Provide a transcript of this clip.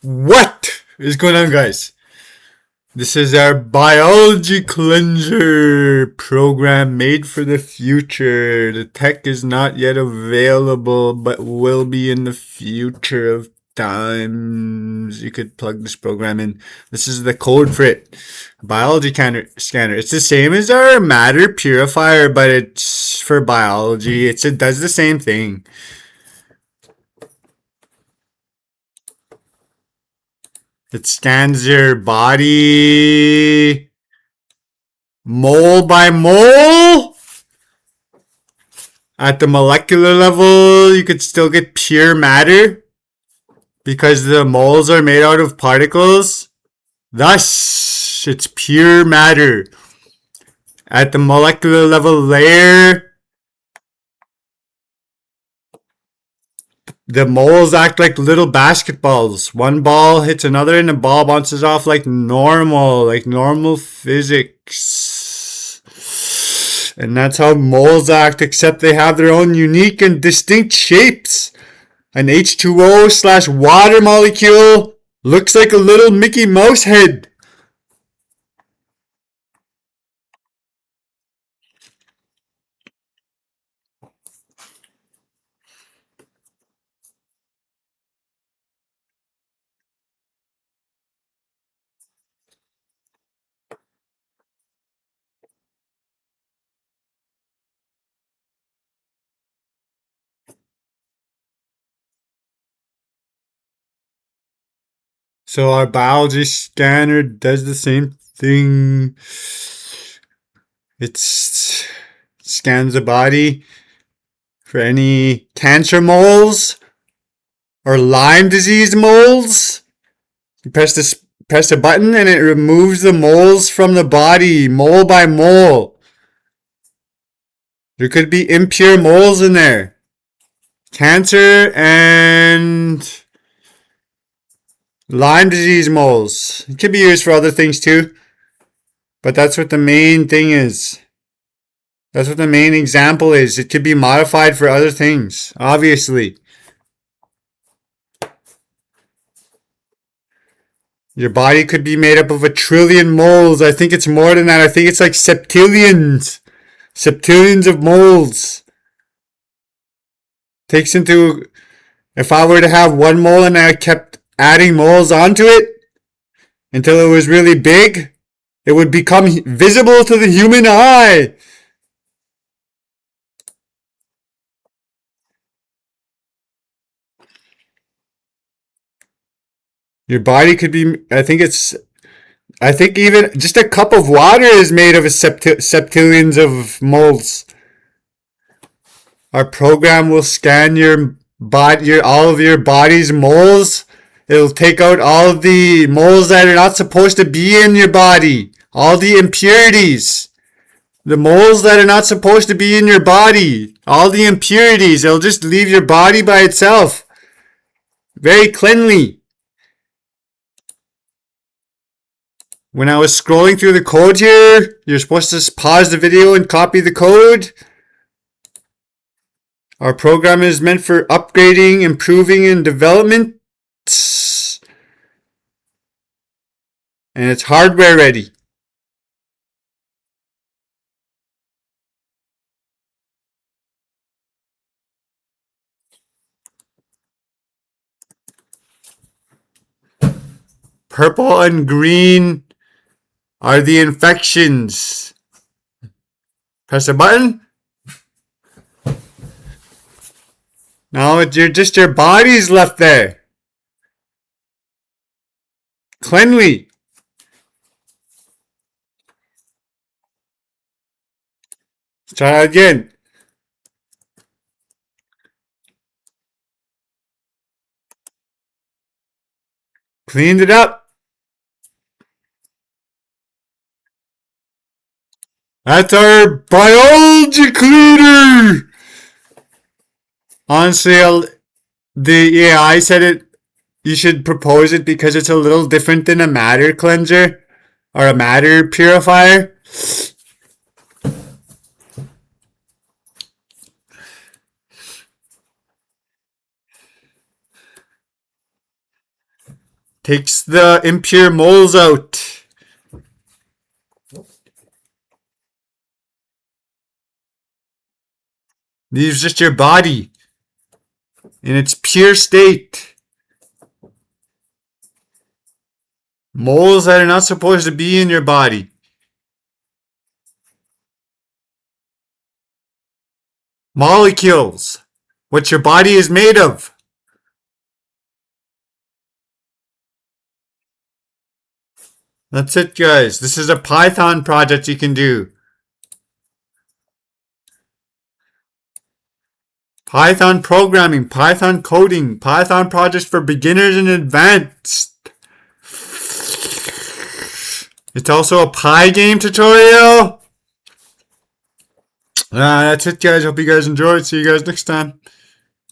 What is going on, guys? This is our biology cleanser program made for the future. The tech is not yet available, but will be in the future of times. You could plug this program in. This is the code for it. Biology scanner. It's the same as our matter purifier, but it's for biology. It does the same thing. It scans your body mole by mole. At the molecular level, you could still get pure matter because the moles are made out of particles. Thus, it's pure matter. At the molecular level layer, the moles act like little basketballs. One ball hits another and the ball bounces off like normal physics. And that's how moles act, except they have their own unique and distinct shapes. An H2O/water molecule looks like a little Mickey Mouse head. So our biology scanner does the same thing. It scans the body for any cancer moles or Lyme disease moles. You press a button and it removes the moles from the body, mole by mole. There could be impure moles in there. Cancer and Lyme disease moles. It could be used for other things too. But that's what the main thing is. That's what the main example is. It could be modified for other things, obviously. Your body could be made up of 1 trillion moles. I think it's more than that. I think it's like septillions. Septillions of moles. If I were to have one mole and I kept adding moles onto it until it was really big, it would become visible to the human eye. Your body could be, I think even just a cup of water is made of septillions of moles. Our program will scan all of your body's moles. It'll take out all of the moles that are not supposed to be in your body. All the impurities. The moles that are not supposed to be in your body. All the impurities. It'll just leave your body by itself. Very cleanly. When I was scrolling through the code here, you're supposed to pause the video and copy the code. Our program is meant for upgrading, improving, and development. And it's hardware ready. Purple and green are the infections. Press a button. Now just your body's left there. Cleanly. Let's try that again. Cleaned it up. That's our biology cleaner. Honestly, the AI said it. You should propose it because it's a little different than a matter cleanser or a matter purifier. Takes the impure moles out. Leaves just your body in its pure state. Moles that are not supposed to be in your body. Molecules. What your body is made of. That's it, guys. This is a Python project you can do. Python programming, Python coding, Python projects for beginners and advanced. It's also a PyGame tutorial. That's it, guys. Hope you guys enjoyed. See you guys next time.